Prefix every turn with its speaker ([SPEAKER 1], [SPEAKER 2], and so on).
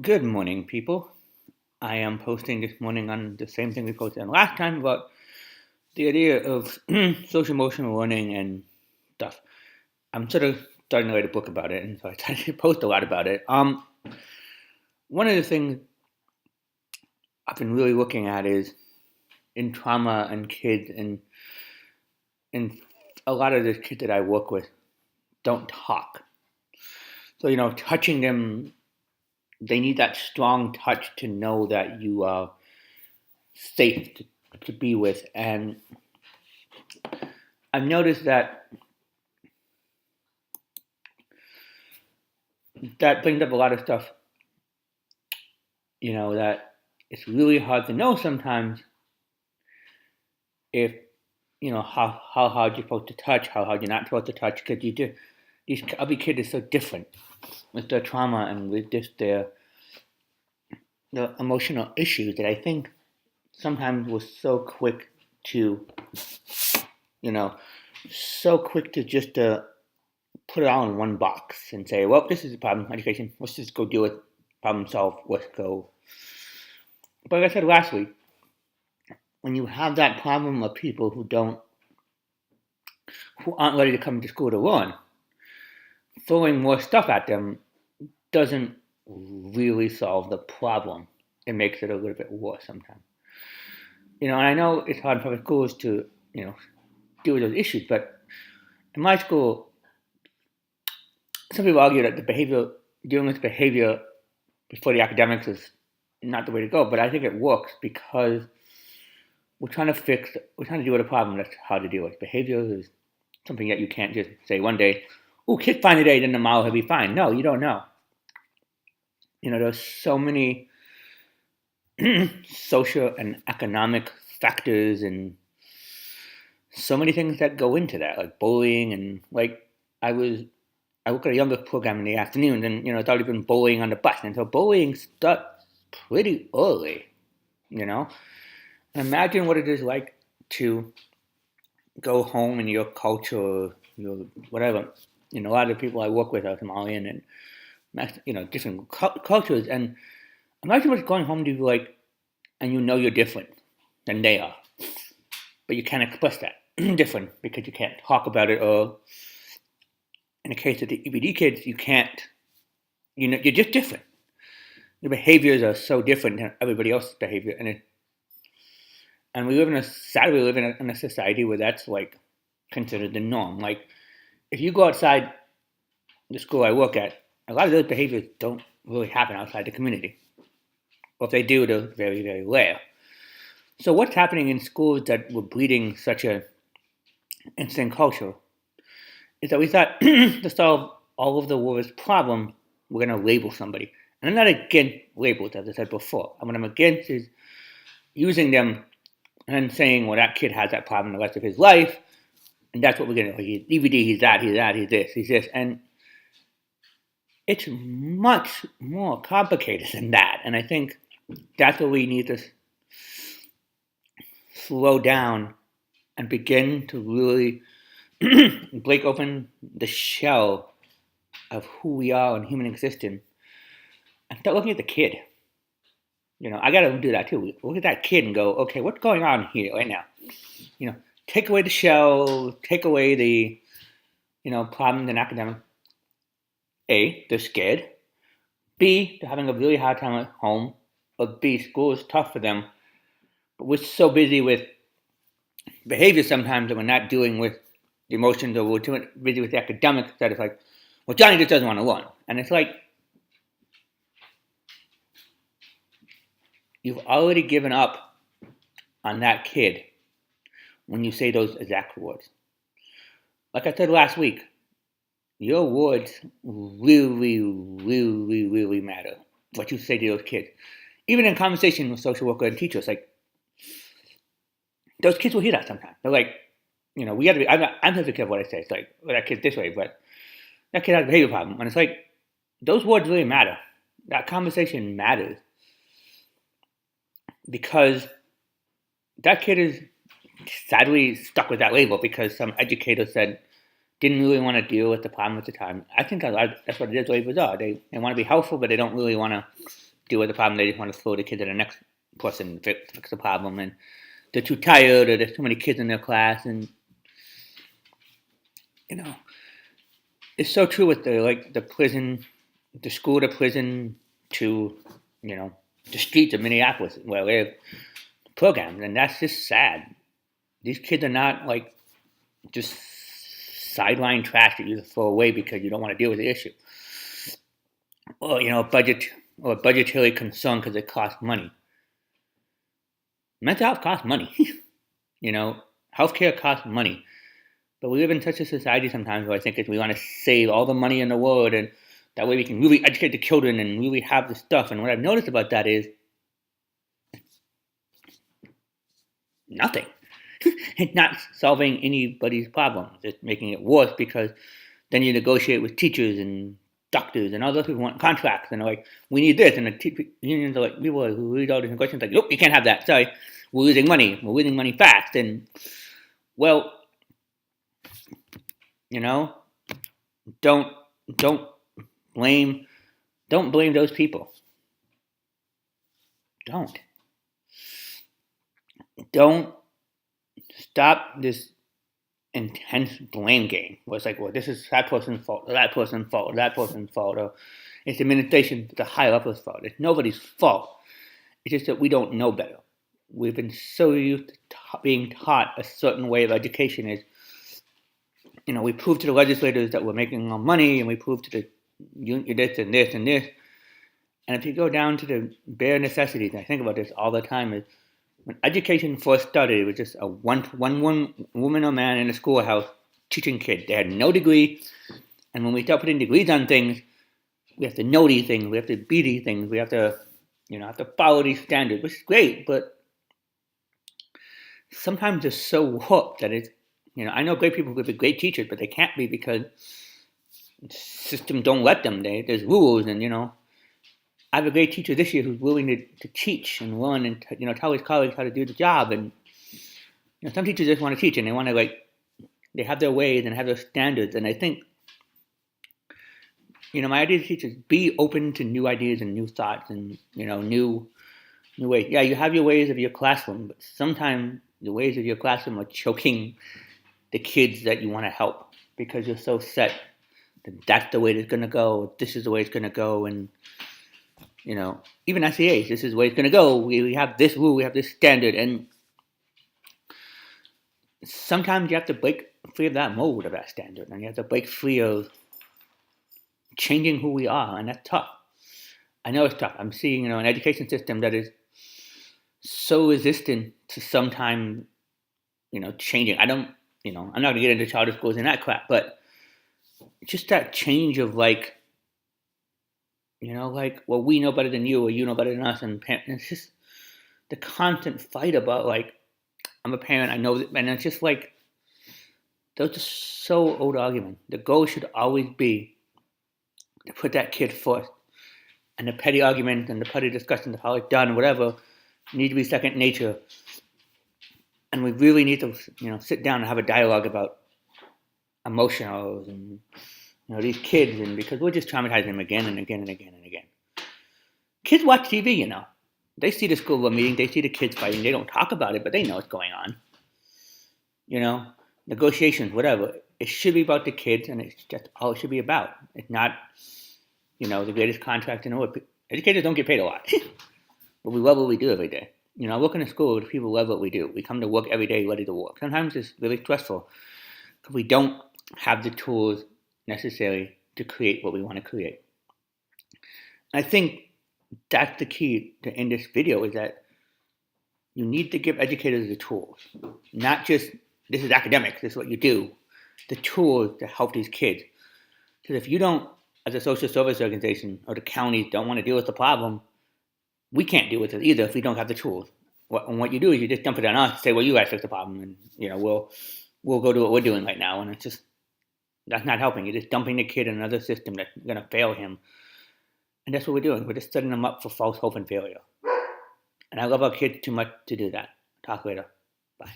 [SPEAKER 1] Good morning, people. I am posting this morning on the same thing we posted on last time about the idea of social emotional learning and stuff. I'm sort of starting to write a book about it, and so I started to post a lot about it. One of the things I've been really looking at is in trauma and kids, and a lot of the kids that I work with don't talk. So touching them, they need that strong touch to know that you are safe to be with, and I've noticed that brings up a lot of stuff, that it's really hard to know sometimes if, how hard you're supposed to touch, how hard you're not supposed to touch, because every kid is so different with their trauma and with just the emotional issues that I think sometimes we're so quick to, you know, just put it all in one box and say, well, this is a problem, education, let's just go deal with problem solve, let's go. But like I said last week, when you have that problem of people who aren't ready to come to school to learn, throwing more stuff at them doesn't really solve the problem. It makes it a little bit worse sometimes. And I know it's hard for schools to, deal with those issues, but in my school, some people argue that dealing with behavior before the academics is not the way to go, but I think it works because we're trying to deal with a problem that's hard to deal with. Behavior is something that you can't just say one day, oh, kid's fine today, then tomorrow he'll be fine. No, you don't know. There's so many social and economic factors and so many things that go into that, like bullying and I work at a younger program in the afternoon, and it's already been bullying on the bus, and so bullying starts pretty early. And imagine what it is like to go home in your culture, whatever. A lot of the people I work with are Somalian and different cultures, and imagine what's going home to be like, and you're different than they are, but you can't express that different because you can't talk about it, or in the case of the EBD kids, you can't. You're just different. Your behaviors are so different than everybody else's behavior, and we live in a society where that's like considered the norm. Like if you go outside the school I work at, a lot of those behaviors don't really happen outside the community. Or if they do, they're very, very rare. So what's happening in schools that were breeding such an instant culture is that we thought to solve all of the world's problems, we're going to label somebody. And I'm not against labels, as I said before. What I'm against is using them and saying, well, that kid has that problem the rest of his life, and that's what we're going to do. He's DVD, he's that, he's this, he's this. And it's much more complicated than that. And I think that's what we need to slow down and begin to really break open the shell of who we are in human existence and start looking at the kid. I got to do that too. Look at that kid and go, okay, what's going on here right now? Take away the shell, take away the, problems in academic. A, they're scared. B, they're having a really hard time at home. Or B, school is tough for them. But we're so busy with behavior sometimes that we're not dealing with the emotions, or we're too busy with the academics that it's like, well, Johnny just doesn't want to learn. And it's like, you've already given up on that kid when you say those exact words. Like I said last week, your words really, really, really matter. What you say to those kids. Even in conversation with social worker and teachers, like, those kids will hear that sometimes. They're like, we got to be, I'm sensitive of what I say. It's like, well, that kid's this way, but that kid has a behavior problem. And it's like, those words really matter. That conversation matters. Because that kid is sadly stuck with that label because some educator said didn't really want to deal with the problem at the time. I think that's what it is. Labels are. They want to be helpful, but they don't really want to deal with the problem. They just want to throw the kid to the next person and fix the problem. And they're too tired, or there's too many kids in their class. And, it's so true with the prison, the school to prison to, the streets of Minneapolis where I live, programs. And that's just sad. These kids are not just sideline trash that you just throw away because you don't want to deal with the issue. Or, budgetary concern because it costs money. Mental health costs money. Healthcare costs money. But we live in such a society sometimes where I think we want to save all the money in the world, and that way we can really educate the children and really have the stuff. And what I've noticed about that is nothing. It's not solving anybody's problems. It's making it worse because then you negotiate with teachers and doctors and all those people want contracts and they're like, we need this. And the unions are like, people who read all these questions like, nope, you can't have that. Sorry, we're losing money. We're losing money fast. And, well, don't blame those people. Don't stop this intense blame game where it's like, well, this is that person's fault, or that person's fault, or that person's fault, or it's administration, the higher upper's fault. It's nobody's fault. It's just that we don't know better. We've been so used to being taught a certain way of education is, we prove to the legislators that we're making more money, and we prove to the this and this and this. And if you go down to the bare necessities, and I think about this all the time, is when education first started, it was just a one woman or man in a schoolhouse teaching kids. They had no degree, and when we start putting degrees on things, we have to know these things, we have to be these things, we have to, have to follow these standards, which is great, but sometimes it's so warped that it's, I know great people could be great teachers, but they can't be because the system don't let them. There's rules, and I have a great teacher this year who's willing to teach and learn and tell his colleagues how to do the job. And some teachers just want to teach and they want to they have their ways and have their standards. And I think my idea to teachers, be open to new ideas and new thoughts and new ways. Yeah, you have your ways of your classroom, but sometimes the ways of your classroom are choking the kids that you want to help because you're so set that that's the way it's going to go. This is the way it's going to go. And, even SEAs, this is the way it's going to go. We have this rule, we have this standard. And sometimes you have to break free of that mold of that standard. And you have to break free of changing who we are. And that's tough. I know it's tough. I'm seeing, an education system that is so resistant to sometimes, changing. I'm not going to get into charter schools and that crap, but just that change of well, we know better than you, or you know better than us, and it's just the constant fight about I'm a parent, I know that, and it's just those are so old arguments. The goal should always be to put that kid first, and the petty argument and the petty discussion of how it's done, whatever, need to be second nature. And we really need to, sit down and have a dialogue about emotionals and, these kids, and because we're just traumatizing them again and again and again and again. Kids watch TV, They see the school board meeting, they see the kids fighting, they don't talk about it, but they know what's going on. Negotiations, whatever. It should be about the kids, and it's just all it should be about. It's not, the greatest contract in the world. Educators don't get paid a lot, but we love what we do every day. I work in a school where people love what we do. We come to work every day ready to work. Sometimes it's really stressful because we don't have the tools necessary to create what we want to create. I think that's the key to end this video, is that you need to give educators the tools, not just, this is academics, this is what you do, the tools to help these kids. Because if you don't, as a social service organization or the counties don't want to deal with the problem, we can't deal with it either if we don't have the tools. What you do is you just dump it on us and say, well, you guys fix the problem, and we'll go do what we're doing right now. And it's just, that's not helping. You're just dumping the kid in another system that's going to fail him. And that's what we're doing. We're just setting them up for false hope and failure. And I love our kids too much to do that. Talk later. Bye.